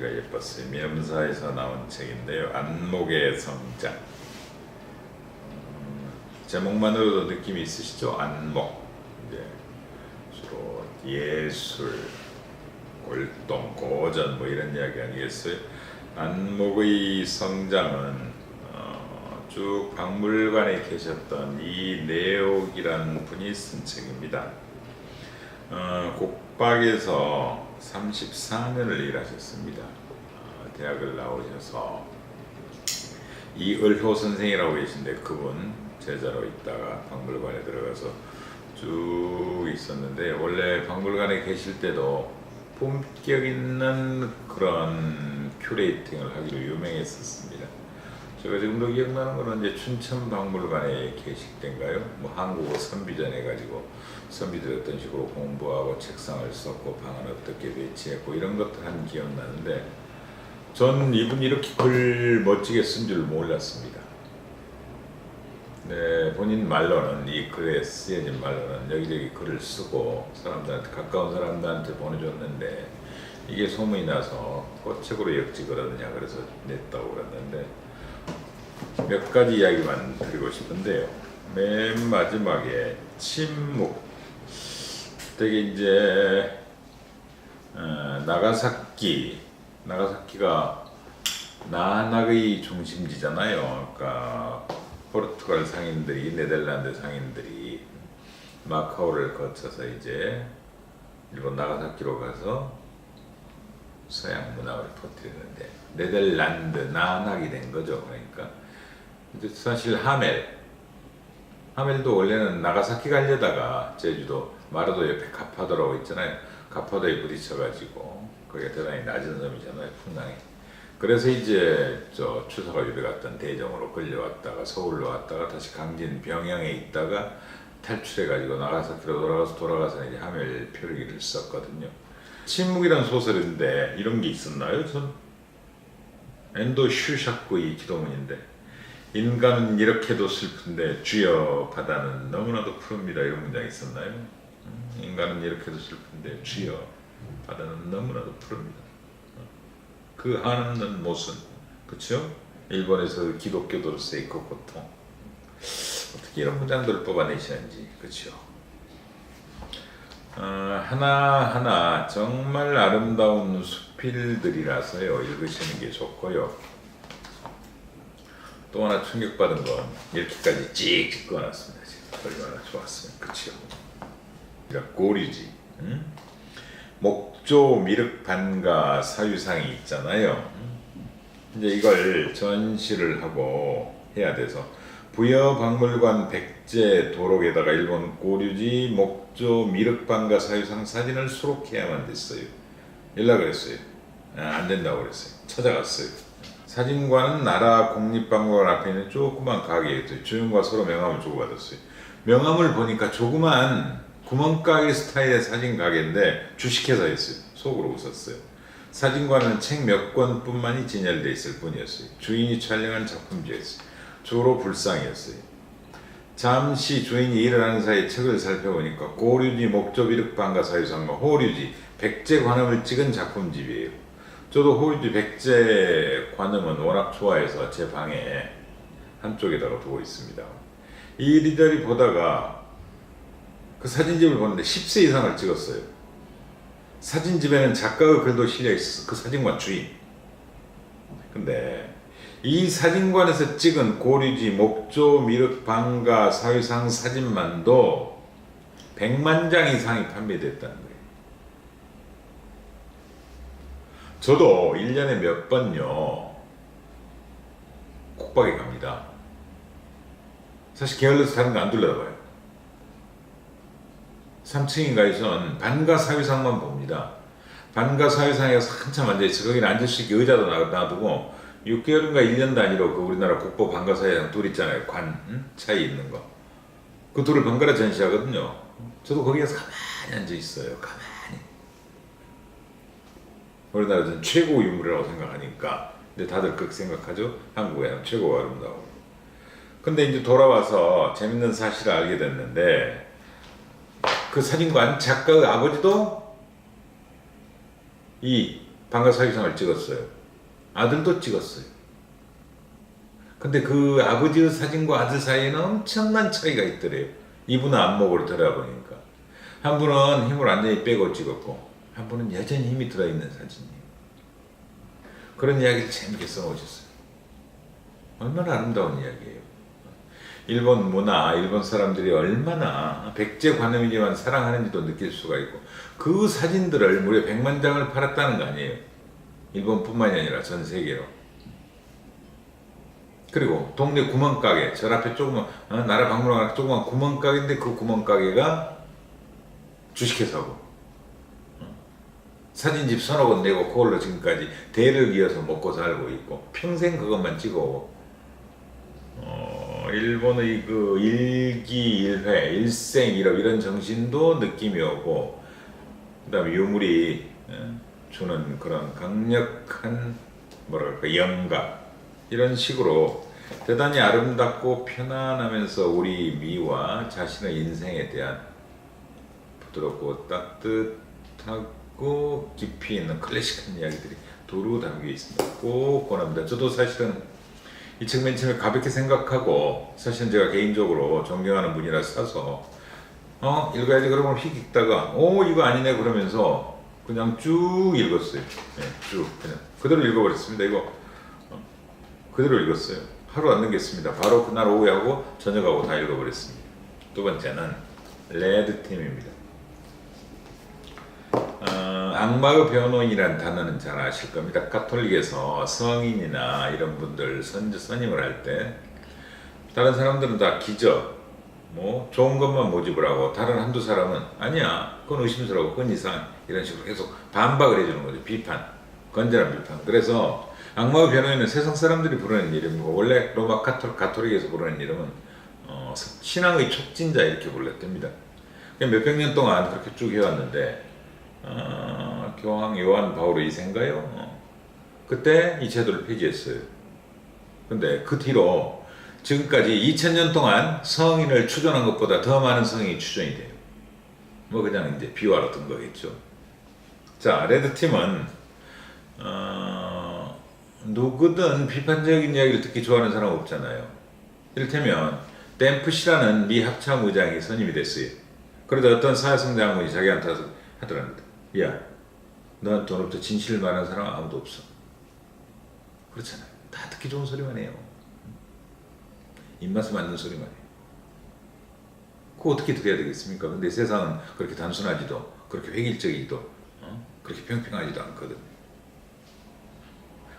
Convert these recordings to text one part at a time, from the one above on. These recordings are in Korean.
표지가 예뻤어요. 미엄사에서 나온 책인데요. 안목의 성장. 제목만으로도 느낌이 있으시죠? 안목. 이제 주로 예술, 골동, 고전 뭐 이런 이야기 아니겠어요? 안목의 성장은 쭉 박물관에 계셨던 이내옥이라는 분이 쓴 책입니다. 곡박에서 34년을 일하셨습니다. 대학을 나오셔서 이을효 선생이라고 계신데 그분 제자로 있다가 박물관에 들어가서 쭉 있었는데, 원래 박물관에 계실 때도 품격 있는 그런 큐레이팅을 하기로 유명했었습니다. 제가 지금도 기억나는 거는 이제 춘천박물관에 계실 때인가요? 뭐 한국어 선비전 해가지고 선비들 어떤 식으로 공부하고 책상을 썼고 방은 어떻게 배치했고 이런 것들 한 기억나는데, 전 이분이 이렇게 글 멋지게 쓴 줄 몰랐습니다. 네, 본인 말로는, 이 글에 쓰여진 말로는 여기저기 글을 쓰고 사람들한테, 가까운 사람들한테 보내줬는데 이게 소문이 나서 책으로 역직을 하느냐 그래서 냈다고 그랬는데, 몇 가지 이야기만 드리고 싶은데요. 맨 마지막에 침묵. 되게 이제 나가사키가 나낙의 중심지잖아요. 그러니까 포르투갈 상인들이, 네덜란드 상인들이 마카오를 거쳐서 이제 일본 나가사키로 가서 서양 문화를 퍼뜨리는데 네덜란드 나낙이 된 거죠. 그러니까 이제 사실 하멜도 원래는 나가사키 가려다가 제주도 마르도 옆에 가파도라고 있잖아요. 가파도에 부딪혀가지고, 거기가 대단히 낮은 섬이잖아요, 풍랑이. 그래서 이제 저 추사가 유배 갔던 대정으로 끌려왔다가 서울로 왔다가 다시 강진 병영에 있다가 탈출해가지고 나가사키로 돌아가서 이제 하멜 표류기를 썼거든요. 침묵이란 소설인데 이런 게 있었나요? 전 엔도 슈샤코의 기도문인데, 인간은 이렇게도 슬픈데 주여 바다는 너무나도 푸릅니다, 이런 문장이 있었나요? 인간은 이렇게도 슬픈데 주여 바다는 너무나도 푸릅니다. 그 한없는 모순, 그렇죠? 일본에서 기독교도로서의 그 고통, 어떻게 이런 문장들을 뽑아내시는지, 그렇죠? 하나하나 정말 아름다운 수필들이라서요, 읽으시는 게 좋고요. 또 하나 충격받은 건 이렇게까지 찍 찍어놨습니다. 얼마나 좋았으면, 그치요? 고리지, 목조 미륵반가 사유상이 있잖아요. 이제 이걸 전시를 하고 해야 돼서 부여박물관 백제 도록에다가 일본 고류지 목조 미륵반가 사유상 사진을 수록해야만 됐어요. 연락을 했어요. 안 된다고 그랬어요. 찾아갔어요. 사진관은 나라 국립박물관 앞에 있는 조그만 가게였어요. 주인과 서로 명함을 주고받았어요. 명함을 보니까 조그만 구멍가게 스타일의 사진 가게인데 주식회사였어요. 속으로 웃었어요. 사진관은 책 몇 권뿐만이 진열되어 있을 뿐이었어요. 주인이 촬영한 작품지였어요. 주로 불상이었어요. 잠시 주인이 일을 하는 사이 책을 살펴보니까 고류지 목조비륵반가 사유상과 호류지 백제 관음을 찍은 작품집이에요. 저도 호류지 백제 관음은 워낙 좋아해서 제 방에 한쪽에다가 두고 있습니다. 이리저리 보다가 그 사진집을 보는데 10세 이상을 찍었어요. 사진집에는 작가의 글도 실려있었어, 그 사진관 주인. 근데 이 사진관에서 찍은 고류지 목조 미륵반가 사유상 사진만도 100만 장 이상이 판매됐다는 거예요. 저도 1년에 몇 번요 곡박에 갑니다. 사실 게을러서 다른 거 안 둘러봐요. 3층인가에선 반가사유상만 봅니다. 반가사유상에서 한참 앉아있어. 거기는 앉을 수 있게 의자도 놔두고 6개월인가 1년 단위로 그 우리나라 국보 반가사유상 둘 있잖아요. 차이 있는 거. 그 둘을 번갈아 전시하거든요. 저도 거기에서 가만히 앉아있어요. 가만히. 우리나라는 최고 유물이라고 생각하니까. 근데 다들 그렇게 생각하죠. 한국에는 최고가 아름다워. 근데 이제 돌아와서 재밌는 사실을 알게 됐는데, 그 사진관 작가의 아버지도 이 방과 사유상을 찍었어요. 아들도 찍었어요. 근데 그 아버지의 사진과 아들 사이에는 엄청난 차이가 있더래요. 이분은 안목으로 들어보니까. 한 분은 힘을 완전히 빼고 찍었고, 한 분은 여전히 힘이 들어있는 사진이에요. 그런 이야기를 재밌게 써오셨어요. 얼마나 아름다운 이야기예요. 일본 문화, 일본 사람들이 얼마나 백제 관음이지만 사랑하는지도 느낄 수가 있고, 그 사진들을 무려 100만 장을 팔았다는 거 아니에요. 일본뿐만이 아니라 전 세계로. 그리고 동네 구멍가게, 절 앞에 조그만 나라 박물관 조그만 구멍가게인데 그 구멍가게가 주식회사고, 사진집 서너 권 내고 그걸로 지금까지 대를 이어서 먹고 살고 있고, 평생 그것만 찍어. 일본의 그 일기일회, 일생일업 이런 정신도 느낌이 오고, 그다음에 유물이 주는 그런 강력한 뭐랄까 영감, 이런 식으로 대단히 아름답고 편안하면서 우리 미와 자신의 인생에 대한 부드럽고 따뜻하고 깊이 있는 클래식한 이야기들이 두루 담겨 있습니다. 꼭 권합니다. 저도 사실은 이 책 맨 처음에 가볍게 생각하고, 사실은 제가 개인적으로 존경하는 분이라 사서 읽어야지 그러면 휙 읽다가 이거 아니네 그러면서 그냥 쭉 읽었어요. 네, 쭉 그냥 그대로 읽어버렸습니다. 이거 그대로 읽었어요. 하루 안 넘겼습니다. 바로 그날 오후에 하고 저녁하고 다 읽어버렸습니다. 두 번째는 레드팀입니다. 악마의 변호인이라는 단어는 잘 아실 겁니다. 가톨릭에서 성인이나 이런 분들 선임을 할 때 다른 사람들은 다 기적, 뭐 좋은 것만 모집을 하고, 다른 한두 사람은 아니야, 그건 의심스러워, 그건 이상, 이런 식으로 계속 반박을 해주는 거죠. 비판, 건전한 비판. 그래서 악마의 변호인은 세상 사람들이 부르는 이름이고, 원래 로마 가톨릭에서 부르는 이름은 신앙의 촉진자 이렇게 불렀답니다. 몇백 년 동안 그렇게 쭉 해왔는데 교황 요한 바울 2세인가요? 그때 이 제도를 폐지했어요. 근데 그 뒤로 지금까지 2000년 동안 성인을 추존한 것보다 더 많은 성인이 추존이 돼요. 뭐 그냥 이제 비화로 든 거겠죠. 자, 레드팀은 누구든 비판적인 이야기를 듣기 좋아하는 사람 없잖아요. 이를테면 댐프시라는 미 합참 의장이 선임이 됐어요. 그러다 어떤 사회성 장군이 자기한테 와서 하더랍니다. 야, 너한테 오늘부터 진실을 말하는 사람 아무도 없어. 그렇잖아요. 다 듣기 좋은 소리만 해요. 입맛에 맞는 소리만 해요. 그거 어떻게 들어야 되겠습니까? 근데 세상은 그렇게 단순하지도, 그렇게 획일적이기도, 그렇게 평평하지도 않거든요.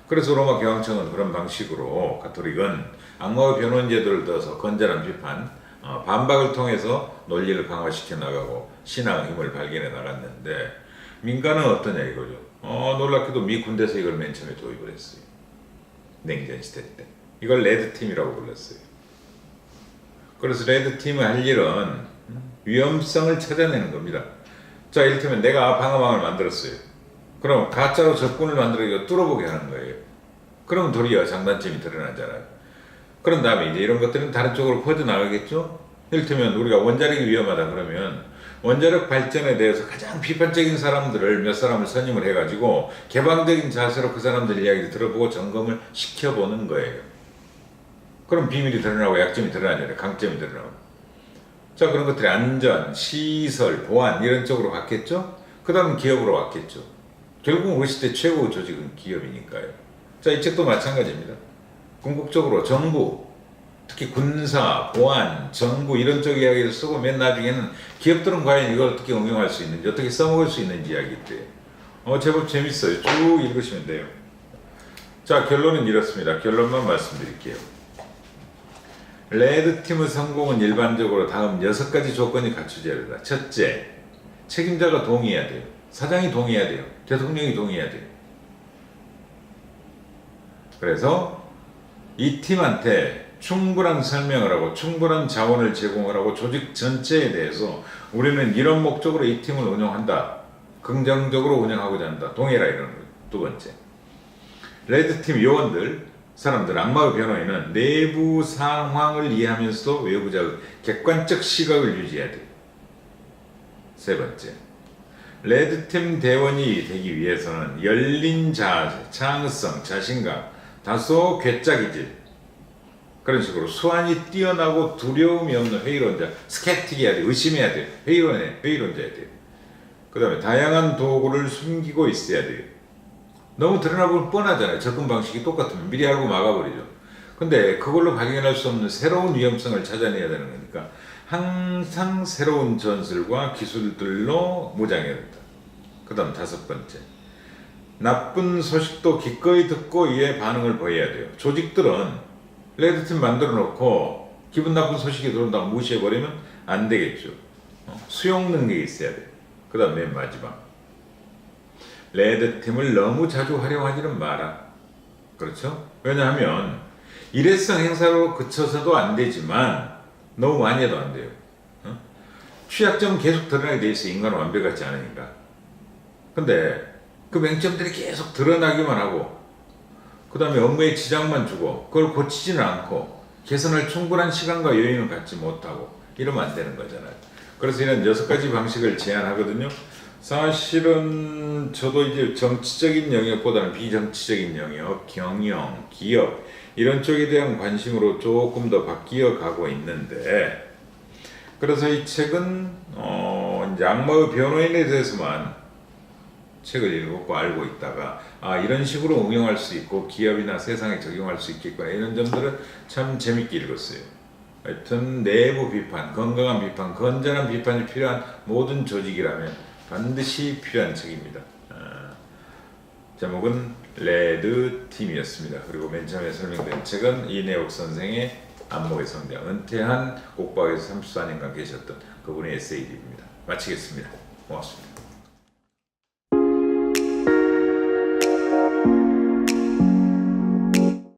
그래서 로마 교황청은 그런 방식으로 가톨릭은 악마의 변호인 제도를 넣어서 건전한 비판, 반박을 통해서 논리를 강화시켜 나가고 신앙의 힘을 발견해 나갔는데, 민간은 어떠냐 이거죠. 놀랍게도 미 군대에서 이걸 맨 처음에 도입을 했어요. 냉전 시대 때. 이걸 레드팀이라고 불렀어요. 그래서 레드팀이 할 일은 위험성을 찾아내는 겁니다. 자, 이를테면 내가 방어망을 만들었어요. 그럼 가짜로 적군을 만들어 뚫어보게 하는 거예요. 그러면 도리어 장단점이 드러나잖아요. 그런 다음에 이제 이런 것들은 다른 쪽으로 퍼져나가겠죠? 이를테면 우리가 원자력이 위험하다 그러면 원자력 발전에 대해서 가장 비판적인 사람들을 몇 사람을 선임을 해가지고 개방적인 자세로 그 사람들 이야기를 들어보고 점검을 시켜보는 거예요. 그럼 비밀이 드러나고 약점이 드러나잖아요. 강점이 드러나고. 자, 그런 것들이 안전, 시설, 보안 이런 쪽으로 갔겠죠? 그 다음은 기업으로 왔겠죠. 결국 우리 시대 최고의 조직은 기업이니까요. 자, 이 책도 마찬가지입니다. 궁극적으로 정부, 특히 군사, 보안, 정부 이런 쪽 이야기를 쓰고 맨 나중에는 기업들은 과연 이걸 어떻게 응용할 수 있는지, 어떻게 써먹을 수 있는지 이야기인데 제법 재밌어요. 쭉 읽으시면 돼요. 자, 결론은 이렇습니다. 결론만 말씀드릴게요. 레드팀의 성공은 일반적으로 다음 6가지 조건이 갖춰져야 된다. 첫째, 책임자가 동의해야 돼요. 사장이 동의해야 돼요. 대통령이 동의해야 돼요. 그래서 이 팀한테 충분한 설명을 하고 충분한 자원을 제공하라고 조직 전체에 대해서 우리는 이런 목적으로 이 팀을 운영한다. 긍정적으로 운영하고자 한다. 동의해라 이러는 거예요. 두 번째, 레드팀 요원들, 사람들, 악마의 변호인은 내부 상황을 이해하면서도 외부자의 객관적 시각을 유지해야 돼요. 세 번째, 레드팀 대원이 되기 위해서는 열린 자세, 창의성, 자신감, 다소 괴짜기질, 그런 식으로 수완이 뛰어나고 두려움이 없는 회의론자, 스케틱해야 돼, 의심해야 돼, 회의론자야 돼. 그 다음에 다양한 도구를 숨기고 있어야 돼요. 너무 드러나보면 뻔하잖아요. 접근 방식이 똑같으면 미리 알고 막아버리죠. 근데 그걸로 발견할 수 없는 새로운 위험성을 찾아내야 되는 거니까 항상 새로운 전술과 기술들로 무장해야 된다. 그 다음 5번째, 나쁜 소식도 기꺼이 듣고 이에 반응을 보여야 돼요. 조직들은 레드팀 만들어 놓고 기분 나쁜 소식이 들어온다고 무시해버리면 안 되겠죠. 수용 능력이 있어야 돼요. 그 다음 맨 마지막, 레드팀을 너무 자주 활용하지는 마라. 그렇죠? 왜냐하면 일회성 행사로 그쳐서도 안 되지만 너무 많이 해도 안 돼요. 취약점은 계속 드러나게 돼 있어. 인간은 완벽하지 않으니까. 근데 그 맹점들이 계속 드러나기만 하고 그 다음에 업무에 지장만 주고 그걸 고치지는 않고 개선할 충분한 시간과 여유는 갖지 못하고 이러면 안 되는 거잖아요. 그래서 이런 6가지 방식을 제안하거든요. 사실은 저도 이제 정치적인 영역보다는 비정치적인 영역, 경영, 기업 이런 쪽에 대한 관심으로 조금 더 바뀌어 가고 있는데, 그래서 이 책은 이제 악마의 변호인에 대해서만 책을 읽고 알고 있다가 이런 식으로 응용할 수 있고 기업이나 세상에 적용할 수 있겠구나, 이런 점들은 참 재밌게 읽었어요. 하여튼 내부 비판, 건강한 비판, 건전한 비판이 필요한 모든 조직이라면 반드시 필요한 책입니다. 제목은 레드팀이었습니다. 그리고 맨 처음에 설명된 책은 이내옥 선생의 안목의 성장, 은퇴한 국방에서 34년간 계셨던 그분의 에세이집입니다. 마치겠습니다. 고맙습니다.